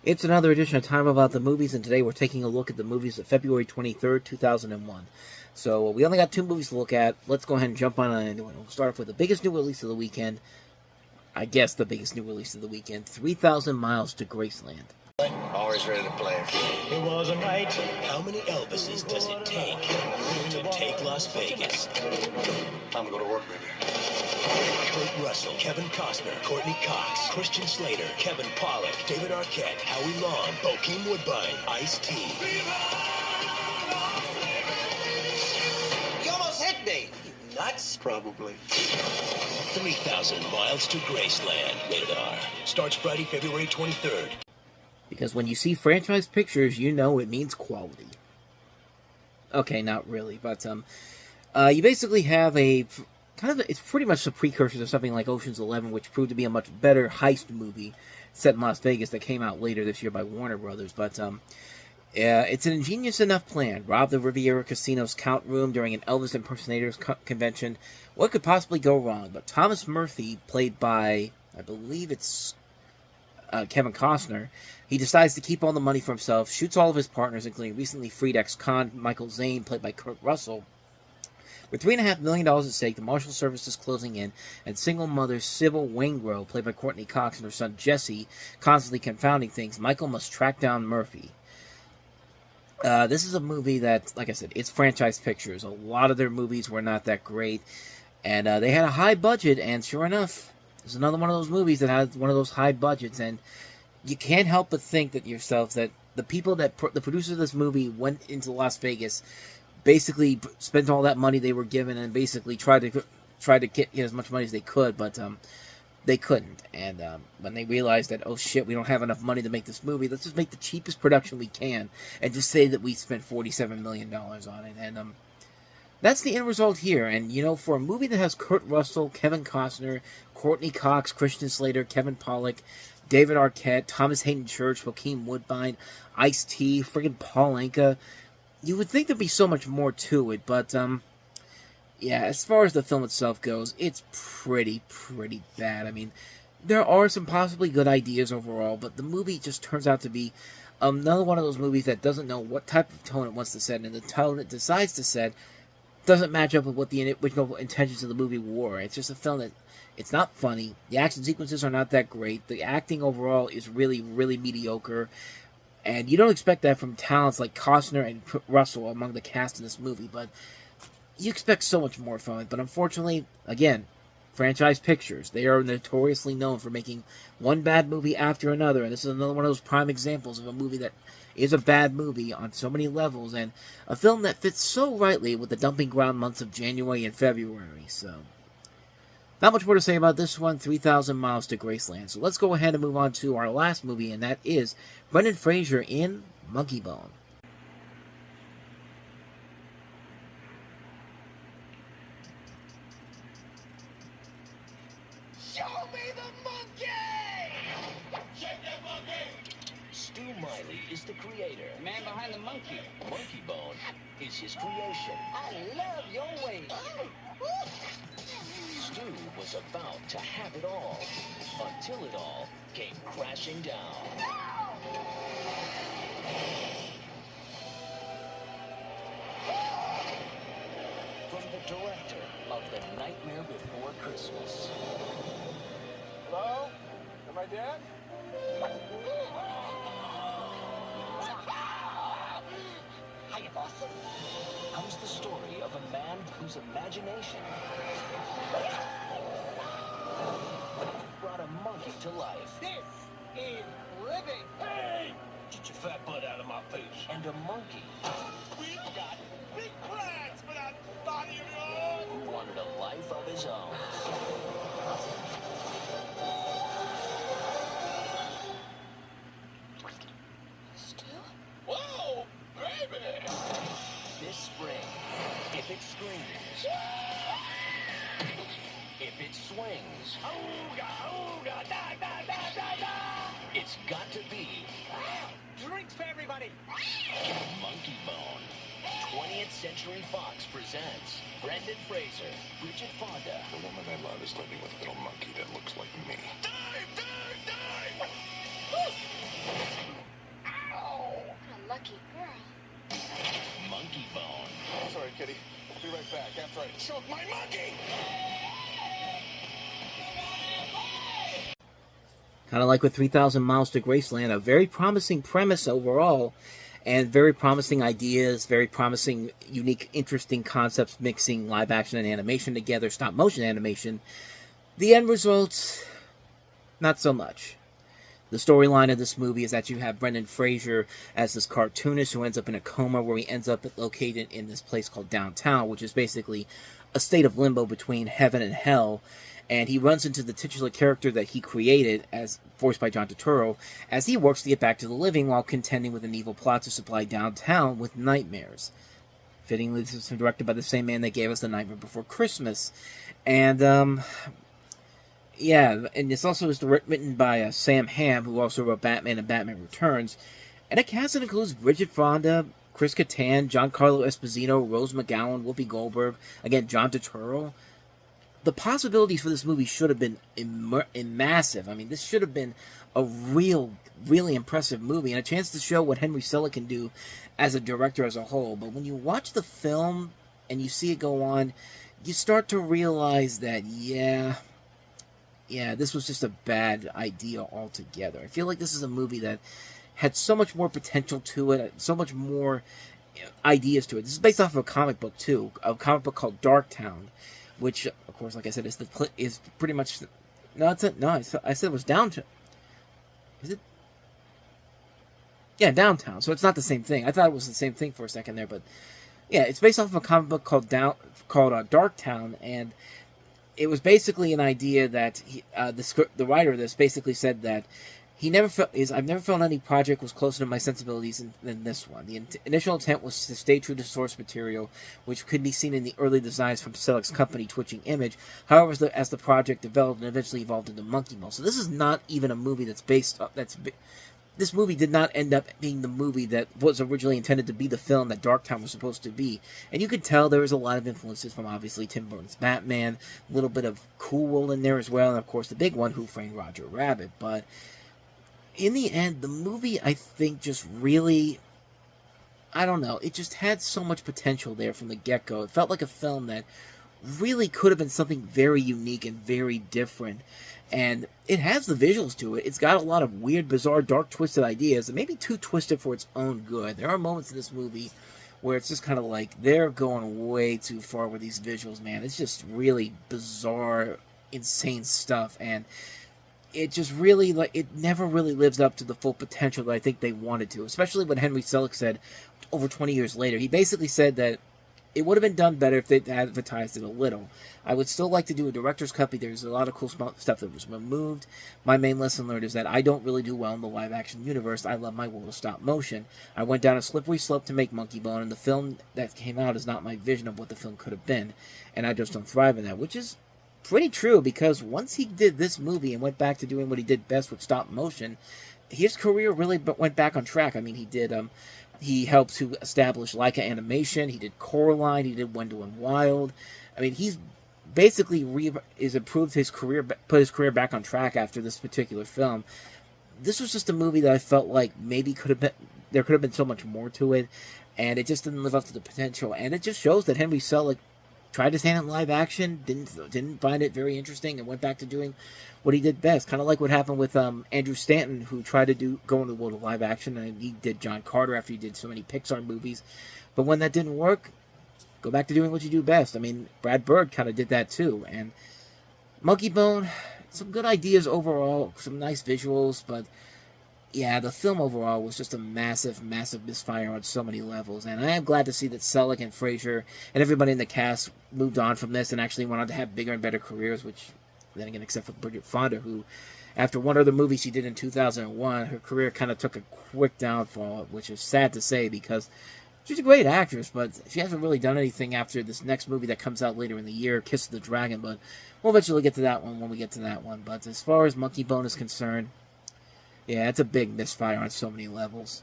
It's another edition of Time About the Movies, and today we're taking a look at the movies of February 23rd, 2001. So we only got 2 movies to look at. Let's go ahead and jump on into it. We'll start off with the biggest new release of the weekend. I guess the biggest new release of the weekend, 3,000 Miles to Graceland. Always ready to play. It was a night. How many Elvises does it take to take Las Vegas? Time to go to work, baby. Kurt Russell, Kevin Costner, Courtney Cox, Christian Slater, Kevin Pollak, David Arquette, Howie Long, Bokeem Woodbine, Ice-T. You almost hit me. You nuts? Probably. 3,000 Miles to Graceland. Rated R. Starts Friday, February 23rd. Because when you see franchise pictures, you know it means quality. Okay, not really, but you basically have a it's pretty much a precursor to something like Ocean's 11, which proved to be a much better heist movie set in Las Vegas that came out later this year by Warner Brothers. But it's an ingenious enough plan. Rob the Riviera Casino's count room during an Elvis impersonators convention. What could possibly go wrong? But Thomas Murphy, played by, I believe it's Kevin Costner, he decides to keep all the money for himself, shoots all of his partners, including recently freed ex-con Michael Zane, played by Kurt Russell. With $3.5 million at stake, the Marshal Service is closing in, and single mother Sybil Waingro, played by Courtney Cox, and her son Jesse, constantly confounding things, Michael must track down Murphy. This is a movie that, like I said, it's franchise pictures. A lot of their movies were not that great, and they had a high budget, and sure enough, it's another one of those movies that has one of those high budgets, and you can't help but think that yourself that the people that the producers of this movie went into Las Vegas, basically spent all that money they were given, and basically tried to get as much money as they could, but they couldn't. And when they realized that, oh shit, we don't have enough money to make this movie, let's just make the cheapest production we can, and just say that we spent $47 million on it. And that's the end result here. And, you know, for a movie that has Kurt Russell, Kevin Costner, Courtney Cox, Christian Slater, Kevin Pollak, David Arquette, Thomas Hayden Church, Bokeem Woodbine, Ice-T, friggin' Paul Anka, you would think there'd be so much more to it, but, yeah, as far as the film itself goes, it's pretty bad. I mean, there are some possibly good ideas overall, but the movie just turns out to be another one of those movies that doesn't know what type of tone it wants to set, and the tone it decides to set doesn't match up with what the original intentions of the movie were. It's just a film that, it's not funny, the action sequences are not that great, the acting overall is really mediocre, and you don't expect that from talents like Costner and Russell among the cast in this movie, but you expect so much more from it. But unfortunately, again, franchise pictures, they are notoriously known for making one bad movie after another, and this is another one of those prime examples of a movie that is a bad movie on so many levels, and a film that fits so rightly with the dumping ground months of January and February. So, not much more to say about this one, 3,000 Miles to Graceland. So let's go ahead and move on to our last movie, and that is Brendan Fraser in Monkeybone. Show me the monkey! Shake that monkey! Stu Miley is the creator. The man behind the monkey. Monkeybone is his creation. I love your way. Stu was about to have it all, until it all came crashing down. From the director of The Nightmare Before Christmas. Hello? Am I dead? Hiya, boss. Comes the story of a man whose imagination brought a monkey to life. This is living. Hey! Get your fat butt out of my face. And a monkey We've got big plans for that body of yours. who wanted a life of his own. Stu? Whoa, baby! This spring, if it screams, if it swings, ooga, ooga, da, da, da, da, da, it's got to be Drinks for everybody. Monkeybone. 20th Century Fox presents Brendan Fraser, Bridget Fonda, The woman I love is living with a little monkey that looks like me. Dive, dive, dive! lucky girl. Monkeybone. Sorry, kitty. Be right back after I choke my monkey! Kind of like with 3,000 Miles to Graceland, a very promising premise overall, and very promising ideas, very promising, unique, interesting concepts mixing live action and animation together, stop motion animation. The end result, not so much. The storyline of this movie is that you have Brendan Fraser as this cartoonist who ends up in a coma, where he ends up located in this place called Downtown, which is basically a state of limbo between heaven and hell. And he runs into the titular character that he created, as voiced by John Turturro, as he works to get back to the living while contending with an evil plot to supply Downtown with nightmares. Fittingly, this is directed by the same man that gave us The Nightmare Before Christmas. And, yeah, and this also is written by Sam Hamm, who also wrote Batman and Batman Returns. And a cast that includes Bridget Fonda, Chris Kattan, Giancarlo Esposito, Rose McGowan, Whoopi Goldberg, again, John Turturro. The possibilities for this movie should have been massive. I mean, this should have been a really impressive movie, and a chance to show what Henry Selick can do as a director as a whole. But when you watch the film and you see it go on, you start to realize that, yeah, this was just a bad idea altogether. I feel like this is a movie that had so much more potential to it, so much more ideas to it. This is based off of a comic book, too, a comic book called Darktown, which, of course, like I said, is pretty much... I said it was Downtown. Is it? Yeah, Downtown. So it's not the same thing. I thought it was the same thing for a second there, but... Yeah, it's based off of a comic book called Darktown, and it was basically an idea that the writer of this basically said that I've never felt any project was closer to my sensibilities than this one. The initial intent was to stay true to source material, which could be seen in the early designs from Selick's company, Twitching Image. However, as the project developed and eventually evolved into Monkeybone. So this is not even a movie this movie did not end up being the movie that was originally intended to be the film that Darktown was supposed to be. And you could tell there was a lot of influences from, obviously, Tim Burton's Batman, a little bit of Cool World in there as well, and of course the big one, Who Framed Roger Rabbit. But in the end, the movie, I think, just really, I don't know, it just had so much potential there from the get-go. It felt like a film that really could have been something very unique and very different. And it has the visuals to it. It's got a lot of weird, bizarre, dark, twisted ideas, and maybe too twisted for its own good. There are moments in this movie where it's just kind of like, they're going way too far with these visuals, man. It's just really bizarre, insane stuff, and it just really, it never really lives up to the full potential that I think they wanted to, especially when Henry Selick said over 20 years later. He basically said that it would have been done better if they had advertised it a little. I would still like to do a director's cut, but there's a lot of cool stuff that was removed. My main lesson learned is that I don't really do well in the live-action universe. I love my world of stop motion. I went down a slippery slope to make Monkeybone, and the film that came out is not my vision of what the film could have been, and I just don't thrive in that, which is pretty true, because once he did this movie and went back to doing what he did best with stop motion, his career really went back on track. I mean, he helped to establish Leica Animation, he did Coraline, he did Wendell and Wild. I mean, he's basically improved his career, put his career back on track after this particular film. This was just a movie that I felt like maybe there could have been so much more to it, and it just didn't live up to the potential. And it just shows that Henry Selick tried his hand in live action, didn't find it very interesting, and went back to doing what he did best. Kind of like what happened with Andrew Stanton, who tried to go into the world of live action, and he did John Carter after he did so many Pixar movies. But when that didn't work, go back to doing what you do best. I mean, Brad Bird kind of did that too. And Monkeybone, some good ideas overall, some nice visuals, but yeah, the film overall was just a massive, massive misfire on so many levels. And I am glad to see that Selick and Fraser and everybody in the cast moved on from this and actually went on to have bigger and better careers, which, then again, except for Bridget Fonda, who, after one other movie she did in 2001, her career kind of took a quick downfall, which is sad to say, because she's a great actress, but she hasn't really done anything after this next movie that comes out later in the year, Kiss of the Dragon. But we'll eventually get to that one when we get to that one. But as far as Monkeybone is concerned, yeah, it's a big misfire on so many levels.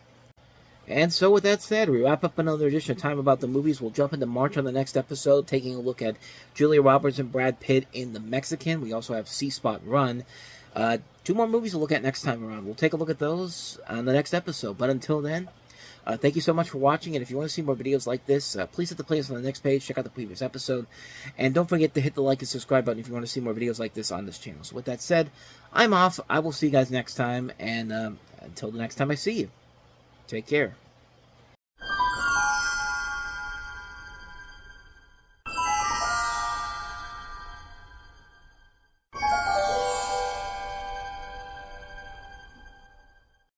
And so with that said, we wrap up another edition of Time About the Movies. We'll jump into March on the next episode, taking a look at Julia Roberts and Brad Pitt in The Mexican. We also have C-Spot Run. 2 more movies to look at next time around. We'll take a look at those on the next episode. But until then, Thank you so much for watching, and if you want to see more videos like this, please hit the playlist on the next page, check out the previous episode, and don't forget to hit the like and subscribe button if you want to see more videos like this on this channel. So with that said, I'm off. I will see you guys next time, and until the next time I see you, take care.